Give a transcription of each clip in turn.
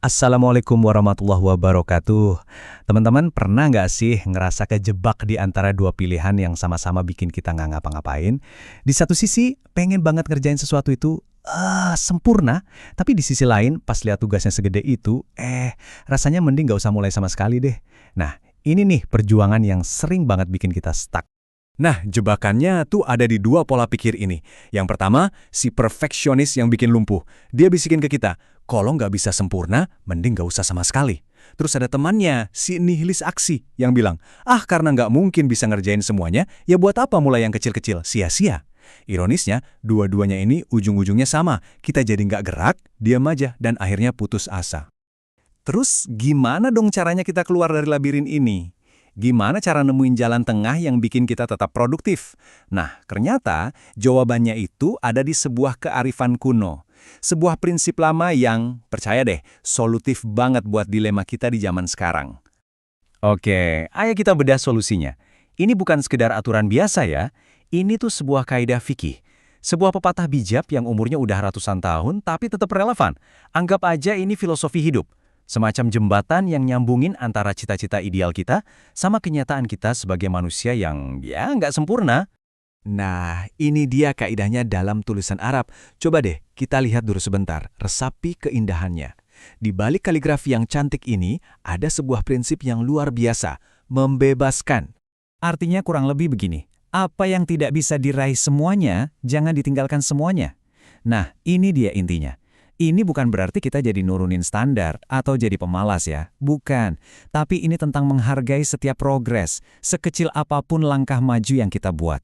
Assalamualaikum warahmatullahi wabarakatuh. Teman-teman pernah nggak sih ngerasa kejebak di antara dua pilihan yang sama-sama bikin kita nggak ngapa-ngapain? Di satu sisi, pengen banget ngerjain sesuatu itu sempurna, tapi di sisi lain, pas lihat tugasnya segede itu, rasanya mending nggak usah mulai sama sekali deh. Nah, ini nih perjuangan yang sering banget bikin kita stuck. Nah, jebakannya tuh ada di dua pola pikir ini. Yang pertama, si perfeksionis yang bikin lumpuh. Dia bisikin ke kita, kalau nggak bisa sempurna, mending nggak usah sama sekali. Terus ada temannya, si nihilis aksi, yang bilang, karena nggak mungkin bisa ngerjain semuanya, ya buat apa mulai yang kecil-kecil, sia-sia. Ironisnya, dua-duanya ini ujung-ujungnya sama. Kita jadi nggak gerak, diam aja, dan akhirnya putus asa. Terus gimana dong caranya kita keluar dari labirin ini? Gimana cara nemuin jalan tengah yang bikin kita tetap produktif? Nah, ternyata jawabannya itu ada di sebuah kearifan kuno. Sebuah prinsip lama yang, percaya deh, solutif banget buat dilema kita di zaman sekarang. Oke, ayo kita bedah solusinya. Ini bukan sekedar aturan biasa ya. Ini tuh sebuah kaidah fikih. Sebuah pepatah bijak yang umurnya udah ratusan tahun tapi tetap relevan. Anggap aja ini filosofi hidup. Semacam jembatan yang nyambungin antara cita-cita ideal kita sama kenyataan kita sebagai manusia yang ya nggak sempurna. Nah, ini dia kaidahnya dalam tulisan Arab. Coba deh, kita lihat dulu sebentar, resapi keindahannya. Di balik kaligrafi yang cantik ini, ada sebuah prinsip yang luar biasa, membebaskan. Artinya kurang lebih begini, apa yang tidak bisa diraih semuanya, jangan ditinggalkan semuanya. Nah, ini dia intinya. Ini bukan berarti kita jadi nurunin standar atau jadi pemalas ya, bukan. Tapi ini tentang menghargai setiap progres, sekecil apapun langkah maju yang kita buat.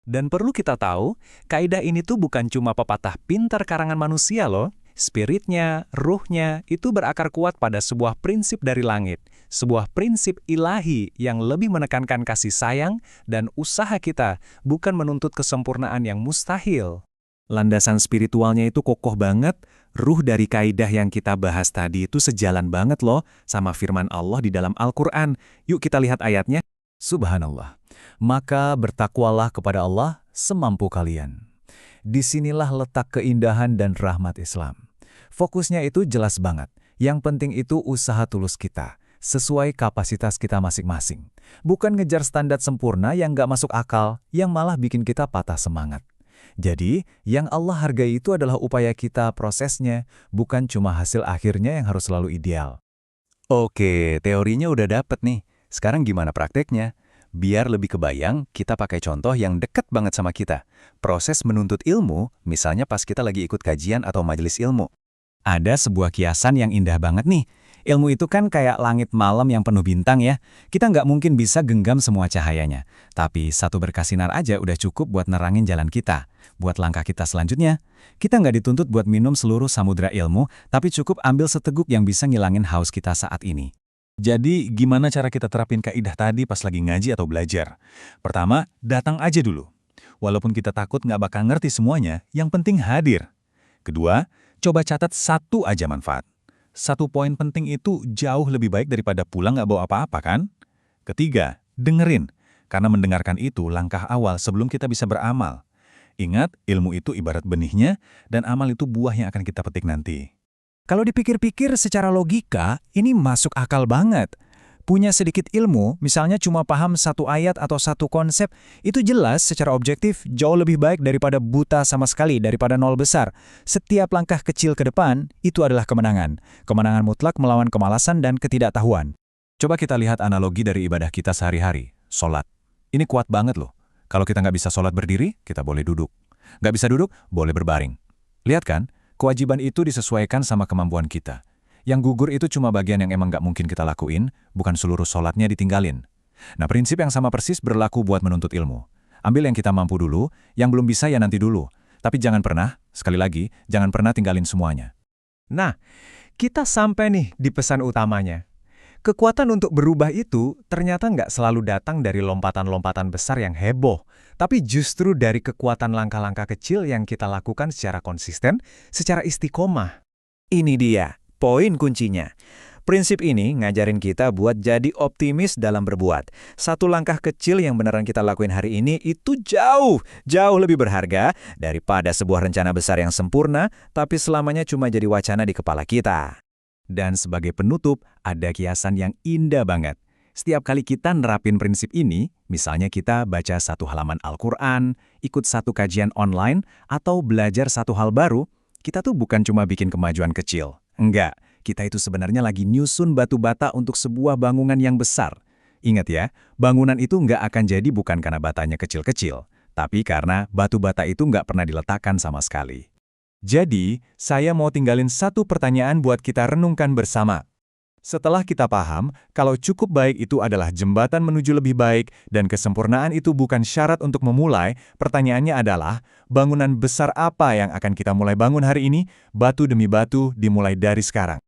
Dan perlu kita tahu, kaidah ini tuh bukan cuma pepatah pintar karangan manusia loh. Spiritnya, ruhnya, itu berakar kuat pada sebuah prinsip dari langit. Sebuah prinsip ilahi yang lebih menekankan kasih sayang dan usaha kita, bukan menuntut kesempurnaan yang mustahil. Landasan spiritualnya itu kokoh banget, ruh dari kaidah yang kita bahas tadi itu sejalan banget loh sama firman Allah di dalam Al-Quran. Yuk kita lihat ayatnya. Subhanallah. Maka bertakwalah kepada Allah semampu kalian. Disinilah letak keindahan dan rahmat Islam. Fokusnya itu jelas banget. Yang penting itu usaha tulus kita, sesuai kapasitas kita masing-masing. Bukan ngejar standar sempurna yang nggak masuk akal, yang malah bikin kita patah semangat. Jadi, yang Allah hargai itu adalah upaya kita prosesnya, bukan cuma hasil akhirnya yang harus selalu ideal. Oke, teorinya udah dapet nih. Sekarang gimana prakteknya? Biar lebih kebayang, kita pakai contoh yang dekat banget sama kita. Proses menuntut ilmu, misalnya pas kita lagi ikut kajian atau majelis ilmu. Ada sebuah kiasan yang indah banget nih. Ilmu itu kan kayak langit malam yang penuh bintang ya. Kita nggak mungkin bisa genggam semua cahayanya. Tapi satu berkah sinar aja udah cukup buat nerangin jalan kita. Buat langkah kita selanjutnya. Kita nggak dituntut buat minum seluruh samudra ilmu, tapi cukup ambil seteguk yang bisa ngilangin haus kita saat ini. Jadi, gimana cara kita terapin kaidah tadi pas lagi ngaji atau belajar? Pertama, datang aja dulu. Walaupun kita takut nggak bakal ngerti semuanya, yang penting hadir. Kedua, coba catat satu aja manfaat. Satu poin penting itu jauh lebih baik daripada pulang nggak bawa apa-apa kan? Ketiga, dengerin. Karena mendengarkan itu langkah awal sebelum kita bisa beramal. Ingat, ilmu itu ibarat benihnya, dan amal itu buah yang akan kita petik nanti. Kalau dipikir-pikir secara logika, ini masuk akal banget. Punya sedikit ilmu, misalnya cuma paham satu ayat atau satu konsep, itu jelas secara objektif jauh lebih baik daripada buta sama sekali, daripada nol besar. Setiap langkah kecil ke depan, itu adalah kemenangan. Kemenangan mutlak melawan kemalasan dan ketidaktahuan. Coba kita lihat analogi dari ibadah kita sehari-hari, sholat. Ini kuat banget loh. Kalau kita nggak bisa sholat berdiri, kita boleh duduk. Nggak bisa duduk, boleh berbaring. Lihat kan, kewajiban itu disesuaikan sama kemampuan kita. Yang gugur itu cuma bagian yang emang nggak mungkin kita lakuin, bukan seluruh sholatnya ditinggalin. Nah, prinsip yang sama persis berlaku buat menuntut ilmu. Ambil yang kita mampu dulu, yang belum bisa ya nanti dulu. Tapi jangan pernah, sekali lagi, jangan pernah tinggalin semuanya. Nah, kita sampai nih di pesan utamanya. Kekuatan untuk berubah itu ternyata nggak selalu datang dari lompatan-lompatan besar yang heboh, tapi justru dari kekuatan langkah-langkah kecil yang kita lakukan secara konsisten, secara istiqomah. Ini dia poin kuncinya. Prinsip ini ngajarin kita buat jadi optimis dalam berbuat. Satu langkah kecil yang beneran kita lakuin hari ini itu jauh lebih berharga daripada sebuah rencana besar yang sempurna, tapi selamanya cuma jadi wacana di kepala kita. Dan sebagai penutup, ada kiasan yang indah banget. Setiap kali kita nerapin prinsip ini, misalnya kita baca satu halaman Al-Quran, ikut satu kajian online, atau belajar satu hal baru, kita tuh bukan cuma bikin kemajuan kecil. Enggak, kita itu sebenarnya lagi nyusun batu bata untuk sebuah bangunan yang besar. Ingat ya, bangunan itu nggak akan jadi bukan karena batanya kecil-kecil, tapi karena batu bata itu nggak pernah diletakkan sama sekali. Jadi, saya mau tinggalin satu pertanyaan buat kita renungkan bersama. Setelah kita paham kalau cukup baik itu adalah jembatan menuju lebih baik dan kesempurnaan itu bukan syarat untuk memulai, pertanyaannya adalah, bangunan besar apa yang akan kita mulai bangun hari ini? Batu demi batu dimulai dari sekarang.